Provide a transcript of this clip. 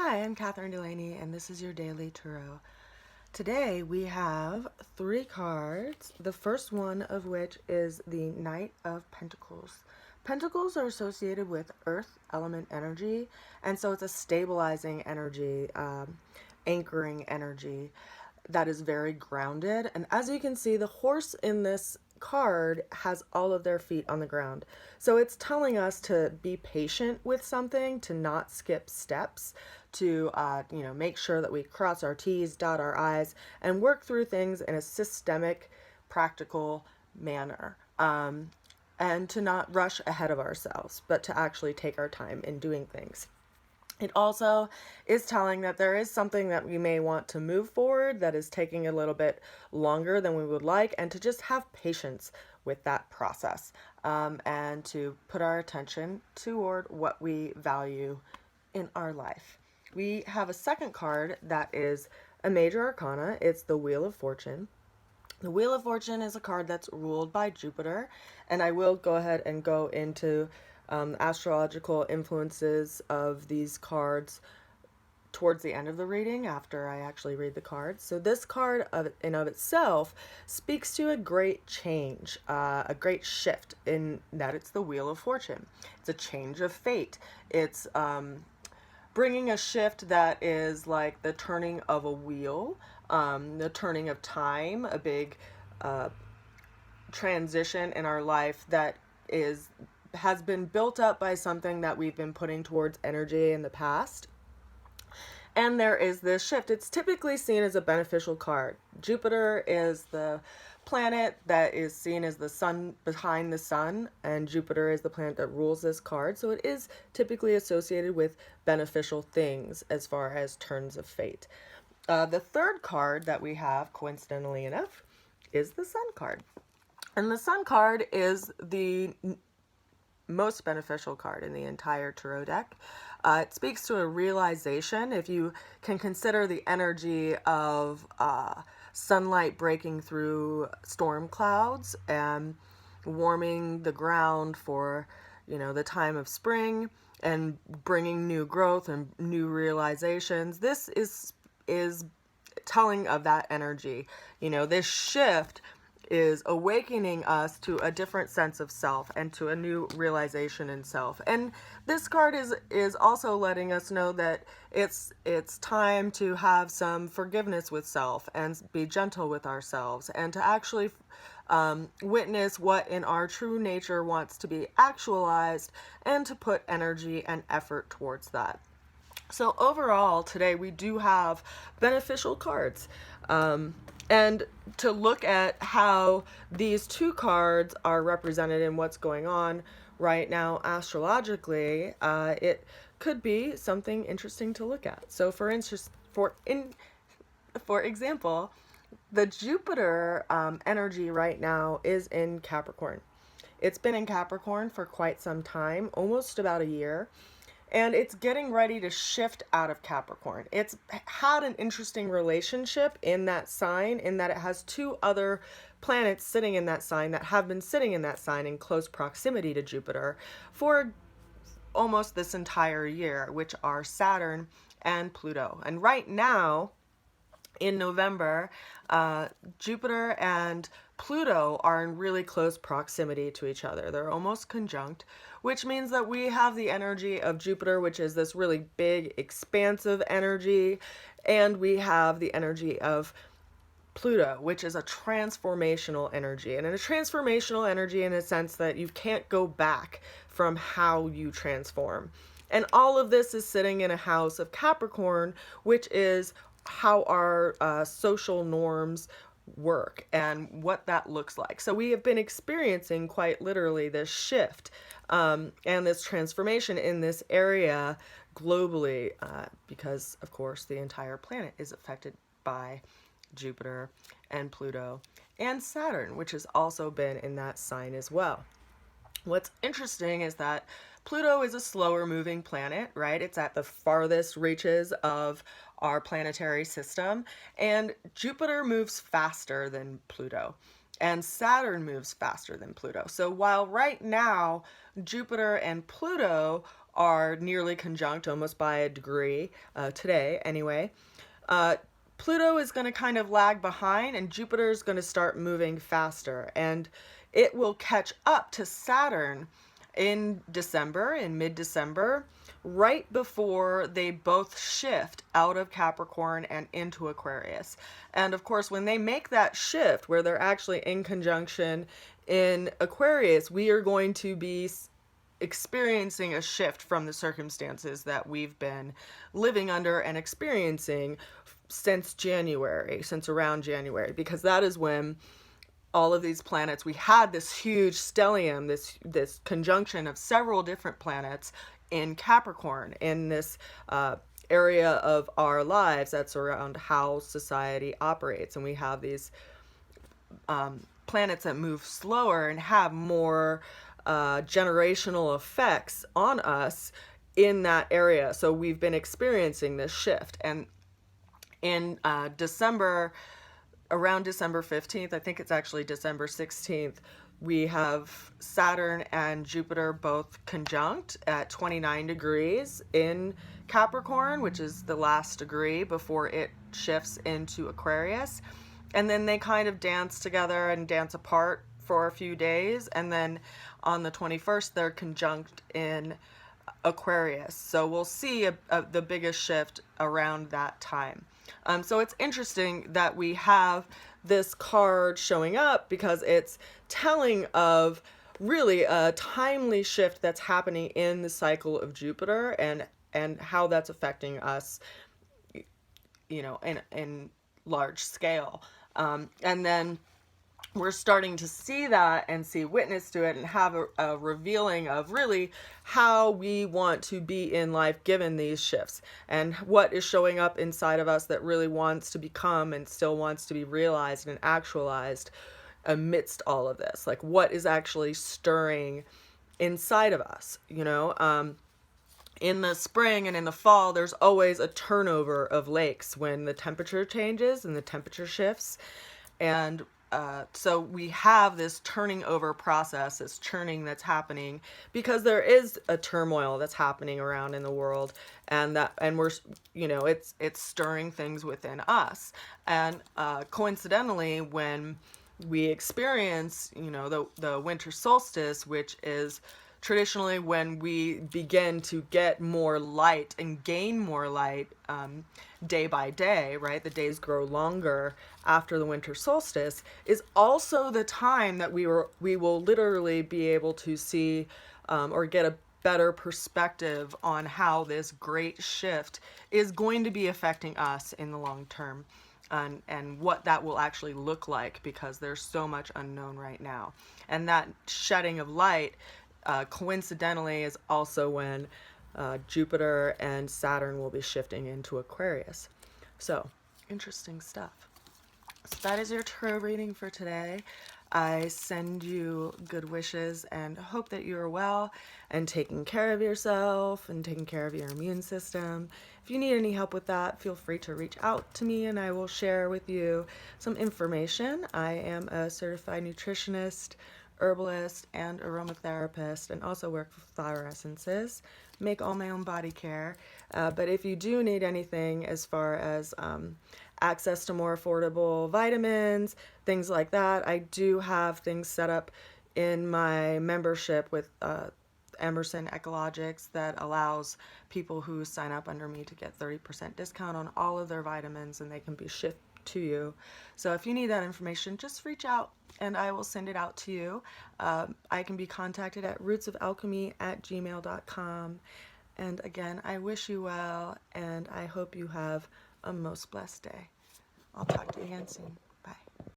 Hi, I'm Catherine Delaney, and this is your Daily Tarot. Today we have 3 cards, the first one of which is the Knight of Pentacles. Pentacles are associated with earth element energy, and so it's a stabilizing energy, anchoring energy that is very grounded. And as you can see, the horse in this card has all of their feet on the ground. So it's telling us to be patient with something, to not skip steps, to make sure that we cross our T's, dot our I's, and work through things in a systemic, practical manner. And to not rush ahead of ourselves, but to actually take our time in doing things. It also is telling that there is something that we may want to move forward that is taking a little bit longer than we would like, and to just have patience with that process, and to put our attention toward what we value in our life. We have a second card that is a major arcana. It's the Wheel of Fortune. The Wheel of Fortune is a card that's ruled by Jupiter, and I will go ahead and go into astrological influences of these cards towards the end of the reading after I actually read the cards. So this card in of itself speaks to a great change, a great shift in that it's the Wheel of Fortune. It's a change of fate. It's bringing a shift that is like the turning of a wheel, the turning of time, a big transition in our life that has been built up by something that we've been putting towards energy in the past. And there is this shift. It's typically seen as a beneficial card. Jupiter is the planet that is seen as the sun behind the sun, and Jupiter is the planet that rules this card. So it is typically associated with beneficial things as far as turns of fate. The third card that we have, coincidentally enough, is the Sun card. And the Sun card is the most beneficial card in the entire tarot deck. It speaks to a realization. If you can consider the energy of sunlight breaking through storm clouds and warming the ground for, the time of spring and bringing new growth and new realizations, this is telling of that energy. This shift is awakening us to a different sense of self and to a new realization in self. And this card is also letting us know that it's time to have some forgiveness with self and be gentle with ourselves, and to actually witness what in our true nature wants to be actualized, and to put energy and effort towards that. So overall, today we do have beneficial cards. And to look at how these 2 cards are represented in what's going on right now astrologically, it could be something interesting to look at. So for example, the Jupiter energy right now is in Capricorn. It's been in Capricorn for quite some time, almost about a year. And it's getting ready to shift out of Capricorn. It's had an interesting relationship in that sign, in that it has 2 other planets sitting in that sign that have been sitting in that sign in close proximity to Jupiter for almost this entire year, which are Saturn and Pluto. And right now, in November, Jupiter and Pluto are in really close proximity to each other. They're almost conjunct, which means that we have the energy of Jupiter, which is this really big, expansive energy, and we have the energy of Pluto, which is a transformational energy. And a transformational energy in a sense that you can't go back from how you transform. And all of this is sitting in a house of Capricorn, which is how our social norms work and what that looks like. So we have been experiencing quite literally this shift and this transformation in this area globally, because of course the entire planet is affected by Jupiter and Pluto and Saturn, which has also been in that sign as well. What's interesting is that Pluto is a slower moving planet, right? It's at the farthest reaches of our planetary system, and Jupiter moves faster than Pluto, and Saturn moves faster than Pluto. So while right now Jupiter and Pluto are nearly conjunct, almost by a degree, today anyway. Pluto is going to kind of lag behind, and Jupiter is going to start moving faster, and it will catch up to Saturn in December, in mid-December, right before they both shift out of Capricorn and into Aquarius. And of course, when they make that shift where they're actually in conjunction in Aquarius, we are going to be experiencing a shift from the circumstances that we've been living under and experiencing since January, since around January, because that is when all of these planets, we had this huge stellium, this conjunction of several different planets in Capricorn, in this area of our lives that's around how society operates. And we have these planets that move slower and have more generational effects on us in that area. So we've been experiencing this shift. And in December, around December 15th, I think it's actually December 16th, we have Saturn and Jupiter both conjunct at 29 degrees in Capricorn, which is the last degree before it shifts into Aquarius. And then they kind of dance together and dance apart for a few days. And then on the 21st, they're conjunct in Aquarius. So we'll see the biggest shift around that time. So it's interesting that we have this card showing up because it's telling of really a timely shift that's happening in the cycle of Jupiter, and how that's affecting us, you know, in large scale. And then we're starting to see that and see witness to it and have a revealing of really how we want to be in life given these shifts, and what is showing up inside of us that really wants to become and still wants to be realized and actualized amidst all of this. Like, what is actually stirring inside of us, you know? In the spring and in the fall, there's always a turnover of lakes when the temperature changes and the temperature shifts. And so we have this turning over process, this churning that's happening because there is a turmoil that's happening around in the world, and we're, you know, it's stirring things within us. And coincidentally, when we experience, you know, the winter solstice, which is traditionally when we begin to get more light and gain more light day by day, right? The days grow longer after the winter solstice, is also the time that we will literally be able to see or get a better perspective on how this great shift is going to be affecting us in the long term, and what that will actually look like, because there's so much unknown right now. And that shedding of light coincidentally is also when Jupiter and Saturn will be shifting into Aquarius. So, interesting stuff. So that is your tarot reading for today. I send you good wishes and hope that you are well and taking care of yourself and taking care of your immune system. If you need any help with that, feel free to reach out to me and I will share with you some information. I am a certified nutritionist, herbalist, and aromatherapist, and also work with flower essences, make all my own body care. But if you do need anything as far as access to more affordable vitamins, things like that, I do have things set up in my membership with Emerson Ecologics that allows people who sign up under me to get 30% discount on all of their vitamins, and they can be shipped to you. So if you need that information, just reach out and I will send it out to you. I can be contacted at rootsofalchemy@gmail.com. And again, I wish you well, and I hope you have a most blessed day. I'll talk to you again soon.